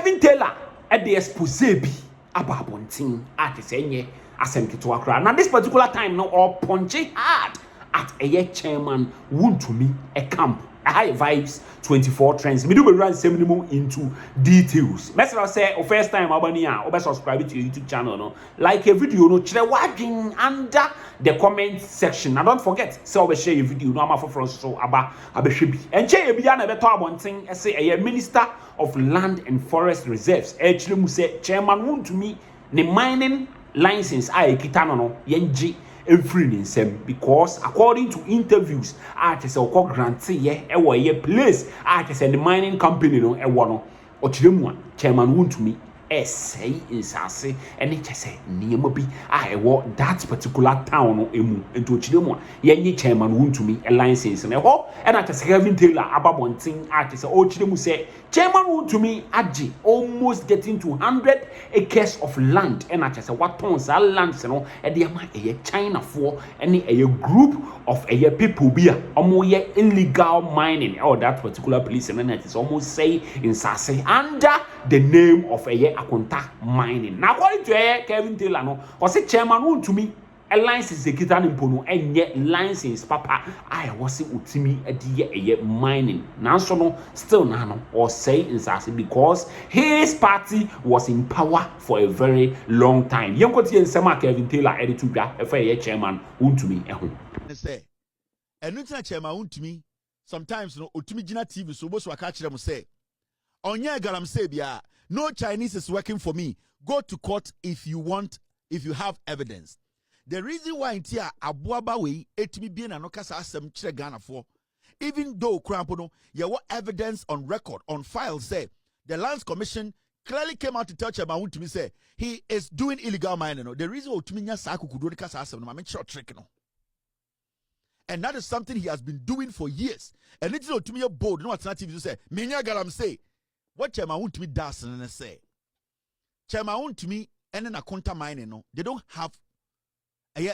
Kevin Taylor at the expose bi ababontin artist enye asem ketewa kra. Now this particular time no or punchy hard at a chairman Wontumi Akonta. High vibes 24 trends. Me do be run some into details. Message say first time abania or subscribe to your YouTube channel no. Like a video no chire wadwin under the comment section. Now don't forget say we share your video no am for so aba abehwe bi. Enche e bia na beto abonten say a minister of land and forest reserves. Actually mu say chairman Wontumi ne mining license a ekita no yenji every nsem because according to interviews artists or grant ye place artists and the mining company no no ochiremu chairman Wontumi say insase and it say niema bi that particular town no emu into ochiremu ye chairman Wontumi a license na ho and at Kevin Taylor ababontin artist ochiremu say chairman Wontumi agi almost getting to 100 acres of land and at say what tons that lands no e dey ma China for any a group of a people be omo illegal mining or that particular place and it is almost say insase under the name of a Akonta mining. Now according to Kevin Taylor no or say chairman Wontumi a license ekita ni mpono enye license papa I was utimi eye mining nanso no still no or say insase because his party was in power for a very long time. Yenkoti ensema Kevin Taylor editu bia efa chairman Wontumi eho say enu chairman Wontumi sometimes no otumi gina TV so bo so aka kire mo say onye garam say bia no Chinese is working for me. Go to court if you have evidence. The reason why intia abuaba we etimi bi na no kasa asem kire Ghana for even though Krampono there were evidence on record on file say the Lands Commission clearly came out to tell Chairman Wontumi say he is doing illegal mining. No. The reason Otumi nya sa kukudo kasa asem no make trick no. And that is something he has been doing for years. And it's Otumi bold no alternative to say menya garam say what Chairman Wontumi does and say Chairman Wontumi and Akonta mining no they don't have a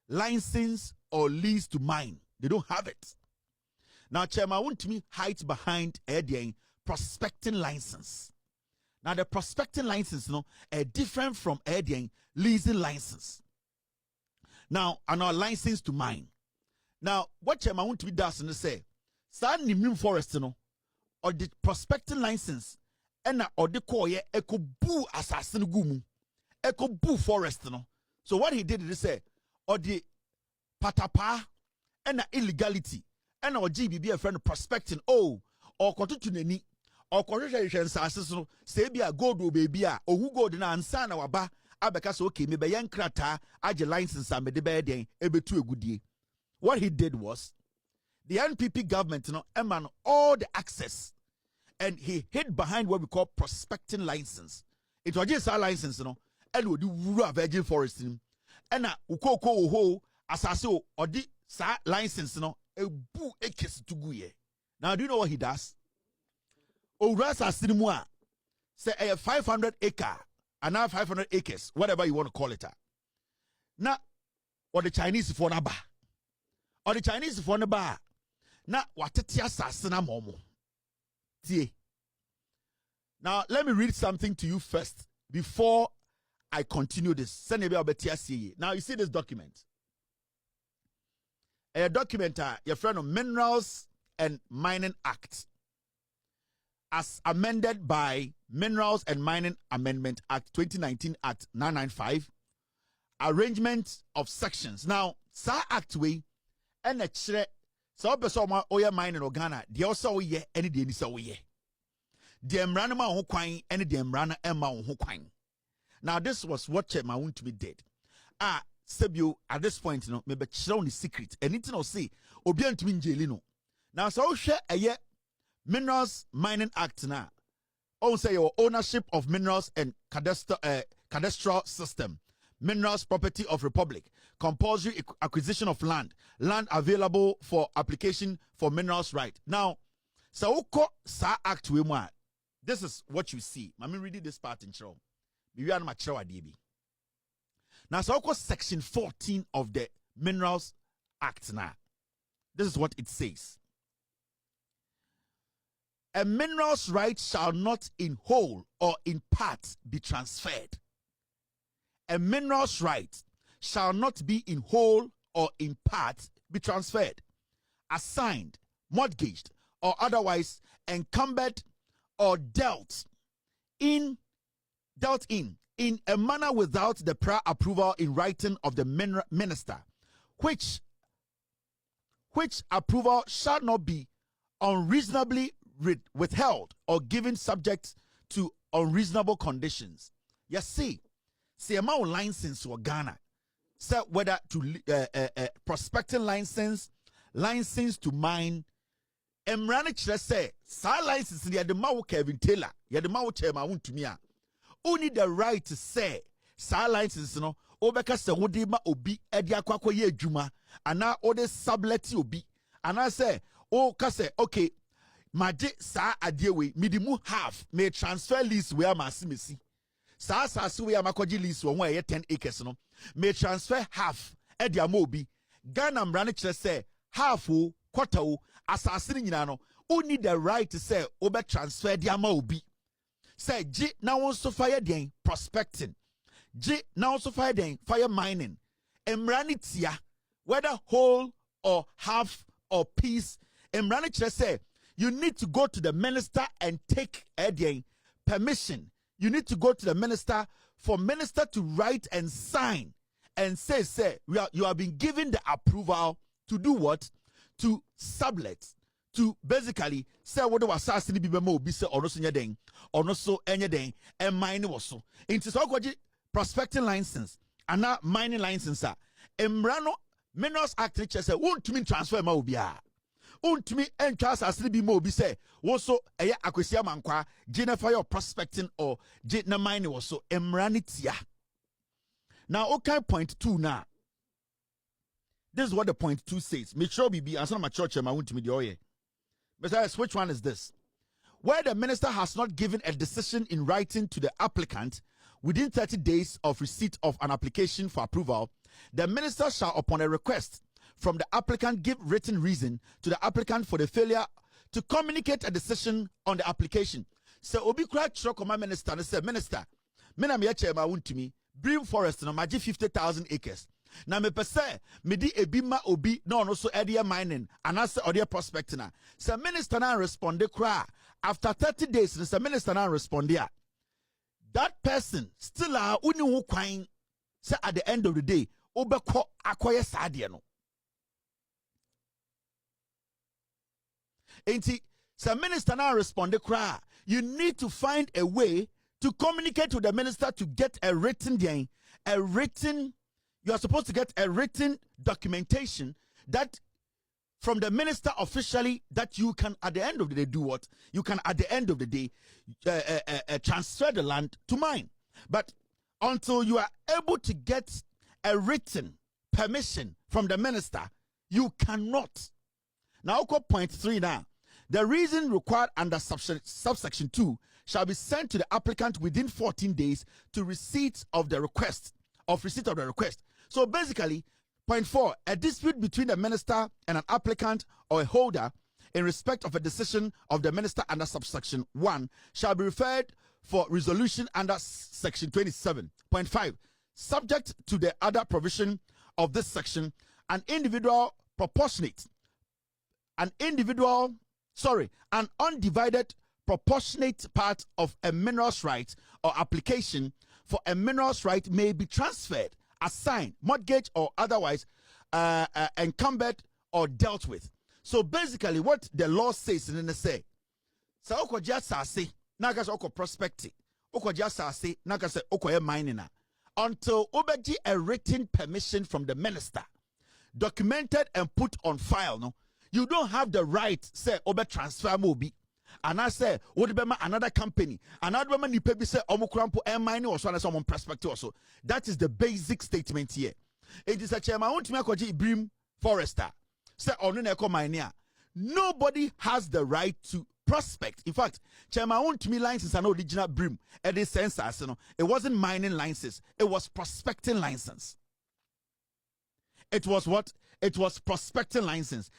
license or lease to mine. They don't have it. Now, Chairman Wontumi hides behind a prospecting license. Now, the prospecting license, different from a leasing license. Now, and our license to mine. Now, what Chairman Wontumi does and say, San Nimim Forest, or the prospecting license, and or the koye eko boo assassin gumu, eko boo forest, So what he did is say, or the patapa and illegality and our GBB a friend prospecting or continue or correction sasso say be a gold will be or who go na ansana waba abekas okay maybe yan krata aje license and the bed ebe to a good day. What he did was the NPP government eman all the access and he hid behind what we call prospecting license. It was just a license and would do rural virgin forest and ukoko ho asase or the license a boo ekes to guye. Now do you know what he does? Rasa sinimua say a 500 acre and now 500 acres, whatever you want to call it. Now or the Chinese for naba. Or the Chinese for naba. Now what sasina momo. Now let me read something to you first before I continue this. Now you see this document. A document, your friend of Minerals and Mining Act, as amended by Minerals and Mining Amendment Act 2019 Act 995, arrangement of sections. Now, sa act we and a chere so besoma oya mining organa, the also ye any de ni so ye. The emranama ho kwan and the emrana emma ho kwan. Now, this was what Chairman Wontumi did. Sebio at this point, maybe chrown the secret. And it's no see, Obian to Minjelino. Now, so share a year Minerals Mining Act now. Also, your ownership of minerals and cadastral system, minerals property of Republic, compulsory acquisition of land, land available for application for minerals right. Now, so sa act we more. This is what you see. I'm reading this part in show. Now, so section 14 of the Minerals Act now. This is what it says. a mineral's right shall not in whole or in part be transferred. A mineral's right shall not be in whole or in part be transferred, assigned, mortgaged, or otherwise encumbered or dealt in a manner without the prior approval in writing of the minister, which approval shall not be unreasonably withheld or given subject to unreasonable conditions. You see amount license or Ghana, so whether to prospecting license to mine, emrane chere say sa license the mawo Kevin Taylor, the mawo chairman Wontumi a only the right to say sa license no obeka se wode ma obi e de akwakọ ye adwuma ana ode sublet obi ana say o ka say okay maje sa ade we midimu half may transfer lease we amasimesi sa we amakoji lease wo e 10 acres no may transfer half e de ama obi Ghana mrane chere say half o quarter o asase ni nyina no only the right to say obe transfer de ama obi say G na won so fire den prospecting G now also fire then fire mining. Emranitia, whether whole or half or piece. Emranitia say you need to go to the minister and take permission. You need to go to the minister for minister to write and sign and say you have been given the approval to do what? To sublet. To basically say what was assassinated be mo be say or no so nyeden or no so anyden and mine was so. Into so prospecting license and now mining license emrano Minerals Act say won't mean transfer ma obia won't me entrance as be mo be say also eya akwisia mankwa jennifer your prospecting or na mining was so emranitia. Now okay, point 2 now. This is what the point 2 says. Make sure be answer my church I want to me the oye. Besides, which one is this? Where the minister has not given a decision in writing to the applicant within 30 days of receipt of an application for approval, the minister shall, upon a request from the applicant, give written reason to the applicant for the failure to communicate a decision on the application. So, Obi Kra Chokoma minister and say, Minister, Mena me chairman Wontumi, Bream Forest no maji 50,000 acres. Na me pese me di ebima obi no no so area mining and as area prospecting na. So minister na responde kra after 30 days the minister na responde a. That person still a uni ho kwan say at the end of the day obekọ akoye saade no. Enti so minister na responde kra you need to find a way to communicate to the minister to get a written you are supposed to get a written documentation that from the minister officially that you can at the end of the day do what? You can at the end of the day transfer the land to mine. But until you are able to get a written permission from the minister, you cannot. Now, point 3 now. The reason required under subsection 2 shall be sent to the applicant within 14 days to receipt of the request. So basically, point 4, a dispute between the minister and an applicant or a holder in respect of a decision of the minister under subsection 1 shall be referred for resolution under section 27. Point 5, subject to the other provision of this section, an undivided proportionate part of a minerals right or application for a minerals right may be transferred, assigned, mortgaged, or otherwise encumbered or dealt with. So basically, what the law says in the say, so oko just say, naga oko prospecting, oko just say, naga say oko mining until obeji a written permission from the minister, documented and put on file. No, you don't have the right say obe transfer mobi. And I say, what about another company? Another man you pay say omukrampo and mining or so and someone perspective also. That is the basic statement here. It is a chairman. I want to make a Bream Forester. Say onuneko mining. Nobody has the right to prospect. In fact, chairman, I want to me license an original Bream. It is census. It wasn't mining license. It was prospecting license. It was what? It was prospecting license.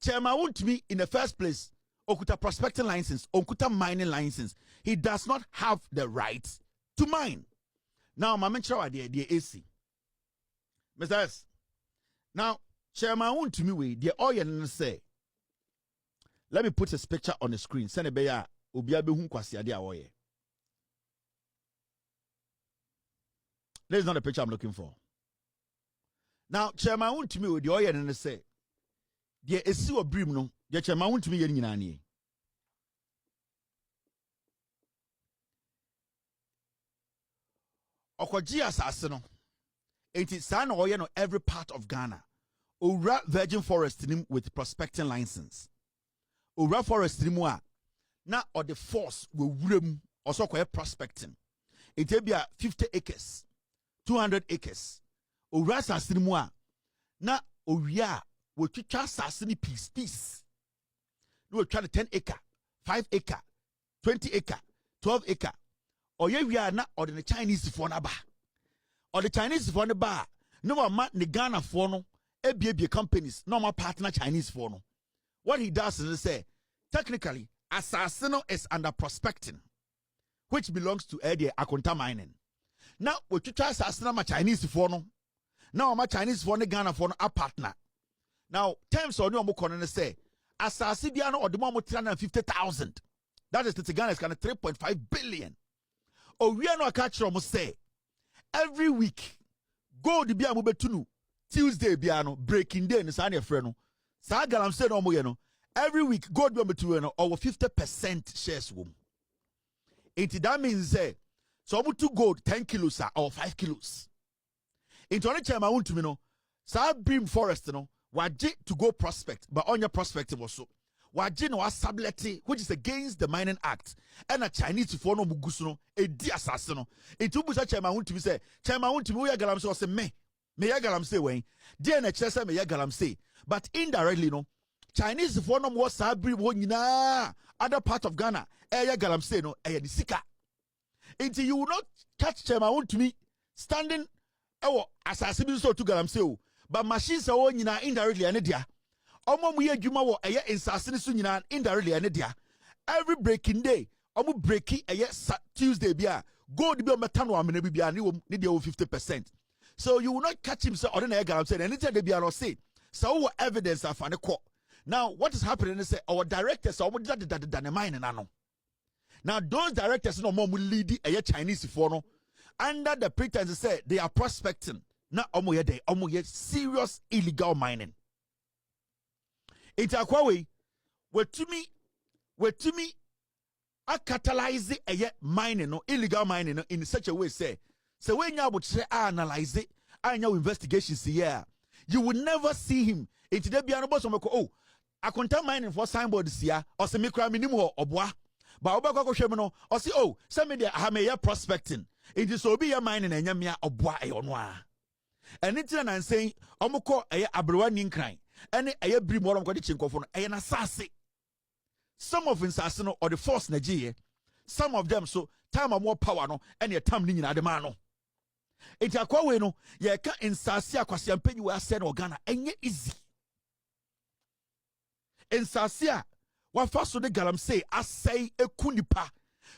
Chairman, I want to me in the first place. okuta prospecting license, okuta mining license. He does not have the right to mine. Now, my mentor idea, the AC. Mr. S. Now, Chairman Wontumi we the oil and say. Let me put his picture on the screen. Send a beya ubiabe hun kwasi ade oil. This is not the picture I'm looking for. Now, Chairman Wontumi we the oil and say. The esi obrim no, the Chairman Wontumi ye nyina nie. Okoji asase no. It is san oil no every part of Ghana. Ora Virgin Forest with prospecting license. Ora Forest a na or the force we wurem also kwa prospecting. It be 50 acres, 200 acres. Ora asase a na oria we twitwa asase ni piece. No we try 10 acre, 5 acre, 20 acre, 12 acre. Oye we are na or the Chinese for na ba. Or the Chinese for na ba. No ma the Ghana for no ABA companies, no more partner Chinese for no. What he does is say, technically, Assassino is under prospecting, which belongs to Eddie Akonta mining. Now, what you try Assassino my Chinese for no. Now, my Chinese for no Ghana for no a partner. Now, terms on your mukon say, Assassino or the more 350,000. That is the Ghana is kind of 3.5 billion. Or we are not catch almost say, every week, go the Bia Mubetunu. Tuesday biano breaking day in Sanya Freno. Sagalam said every week God be between over 50% shares wom. That means so to gold 10 kilos or 5 kilos. Into only time I want to know sa brim forest no waje to go prospect but on your prospective also. Waje no asableti which is against the Mining Act and a Chinese for no mugusuno a di assassino. Into busa chairman want to be say chairman want to me galam so say me. Me yagalam say when DNA chesa me yagalam say but indirectly no Chinese for no more sabri wonyina other part of Ghana yagalam say no the sika until you will not catch Chairman Wontumi standing asasibi so to galam say but machines say wonyina indirectly ane dia omo mu yadwuma wo insasini so nyina indirectly ane dia every breaking day omo breaki Tuesday bia gold bi o metano amene bia ne dia 50%. So you will not catch him say ordinary galam say anything they be not say so evidence of an court. Now what is happening is our directors are the mine and now those directors no more lead a Chinese for no under the pretense say they are prospecting now omo serious illegal mining. It's a way to me I catalyze a mining no illegal mining no, in such a way say so when you would say analyze it, and your investigations here, you will never see him. It's the piano boss oh, I contain mining for signboard here, or some micro minimum or bois. But Obako Shemino, or see, oh, some media have prospecting. It is so be a mining and yamia or bois or noir. And it's an saying, Omoko a abruaning crime, and a brim more of Godichinko for an assassin. Some of Insasino or the force Nigeria, some of them so time are more power no, and your time in Ademano. It's a quawe no, ye can insasia kwasiampe you are said Ghana, and ye easy. Insasia, what first so the galam say, I say a kunipa,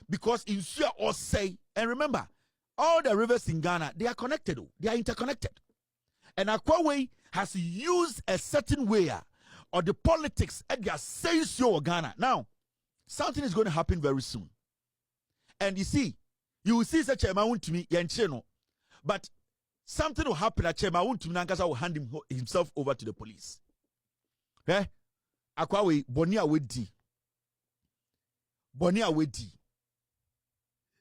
because in sure or say, and remember, all the rivers in Ghana, they are connected, they are interconnected. And Akwawe has used a certain way or the politics and they are saying so Ghana. Now, something is going to happen very soon. And you will see such a Wontumi Yancheno. But something will happen at Chairman Wontumi Nankasa will hand himself over to the police. Eh? Akwawe Bonia Wedi.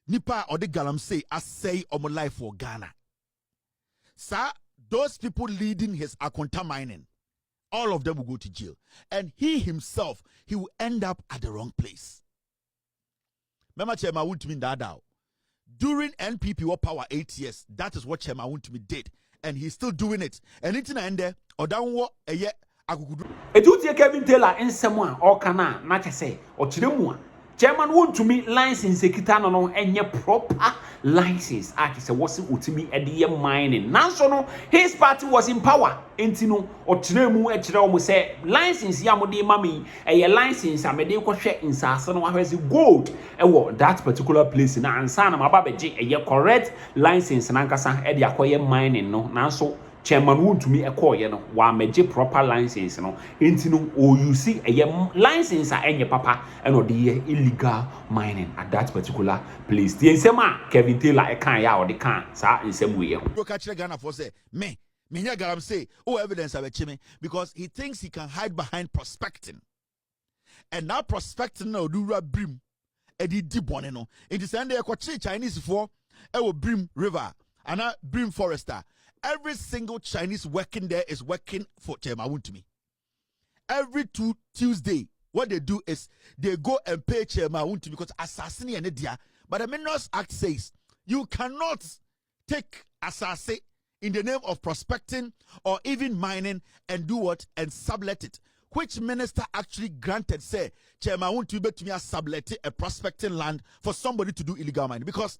Nipa or the galam say, I say on my life for Ghana. Sir, those people leading his Akonta mining, all of them will go to jail. And he himself, he will end up at the wrong place. Remember Chairman Wontumi Dadao. During NPP war power 8 years, that is what Chairman Wontumi did. And he's still doing it. And it's in there, or down what a year. Etu tie Kevin Taylor ensem a o kana na che say o kire mu a chairman Wontumi license ekita no enye proper license ati se wose utimi ede mining nanso no his party was in power enti no otremu ekire omo se license ya mode mami eye license amede kohwe insase no ahwese gold ewo that particular place na ansa na maba beje eye correct license na nkasa ede akoye mining no nanso chairman Wontumi ekoye no wa meje proper license no enti no o you see eye license a enye papa eno de illegal mining at that particular place the nsema Kevin Taylor e kan ya o de kan sa nsem we ye go catch Ghana for say me nya garam say evidence abechi me because he thinks he can hide behind prospecting and now prospecting na odura brim edi di bone no it is end e ko Chinese for e wo brim river and brim forester. Every single Chinese working there is working for Chairman Wontumi. Every Tuesday, what they do is they go and pay Chairman Wontumi because assassin and dia. But the Minerals Act says you cannot take assassin in the name of prospecting or even mining and do what and sublet it. Which minister actually granted say Chairman Wontumi to me sublet a prospecting land for somebody to do illegal mining? Because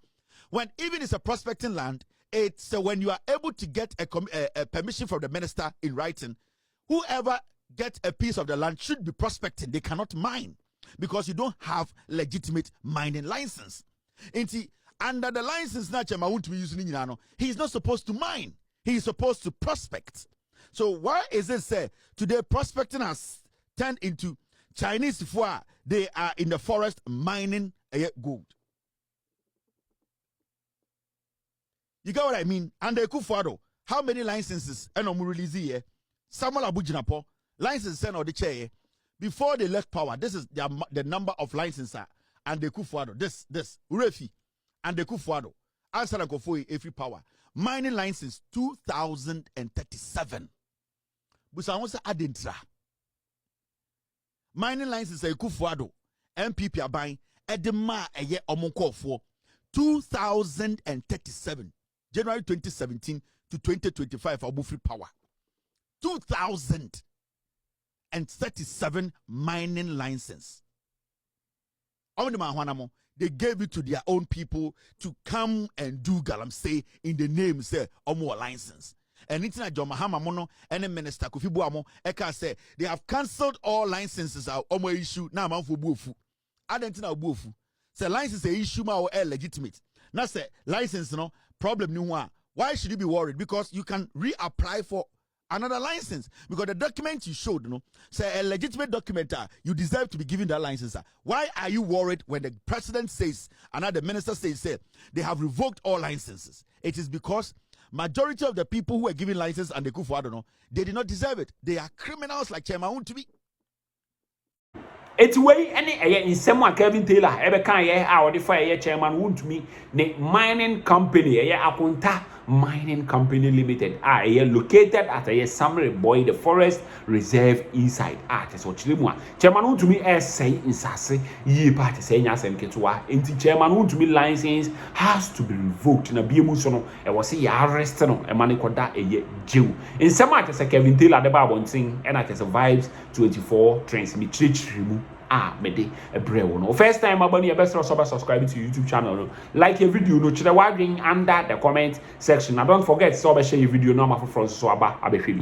when even it's a prospecting land, it's when you are able to get a permission from the minister in writing, whoever gets a piece of the land should be prospecting. They cannot mine because you don't have legitimate mining license. Under the license that Chairman Wontumi using, he is not supposed to mine. He is supposed to prospect. So why is it say today prospecting has turned into Chinese foie? They are in the forest mining gold. You get what I mean? And the Kufuado, how many licenses and release here? Samuel Abujinapo, license and or the chair. Before they left power, this is the number of licenses and the Kufuado. This Urefi and the Kufuado. Answer Kofoi every power. Mining license 2037. Busanwosa Adintra. Mining license a Kufuado. MPP are buying Edema a year omonko for 2037. January 2017 to 2025 for free power. 2037 mining license. They gave it to their own people to come and do galamsey in the name say omo license. And it's not John Mahama Mono and the minister Kofi Buamo Eka say they have cancelled all licenses omo issue now man for buofu. Adentina buofu. Say license a issue ma or legitimate. Now say license no problem ni one. Why should you be worried? Because you can reapply for another license because the document you showed, say a legitimate document, you deserve to be given that license. Why are you worried when the president says, another minister says, they have revoked all licenses? It is because majority of the people who are giving license and the Kufu, I don't know, they did not deserve it. They are criminals like Chairman Wontumi. It's way any in someone Kevin Taylor ebe kan ye a odi fa ye Chairman Wontumi ne mining company ye Akonta Mining Company Limited ye located at a Summary Boy the Forest Reserve inside so chilimu Chairman Wontumi say insase ye party say nyasem ketua enti Chairman Wontumi license has to be revoked na biemu so no e was say arrest no e mane koda ye jew in some at say Kevin Taylor de ba bontin and at Vibes 24 transmit chirimu mede ebrewo no first time abani best subscribe to YouTube channel like your video no chire wadwin under the comment section and don't forget so share your video no ma for so aba abehwe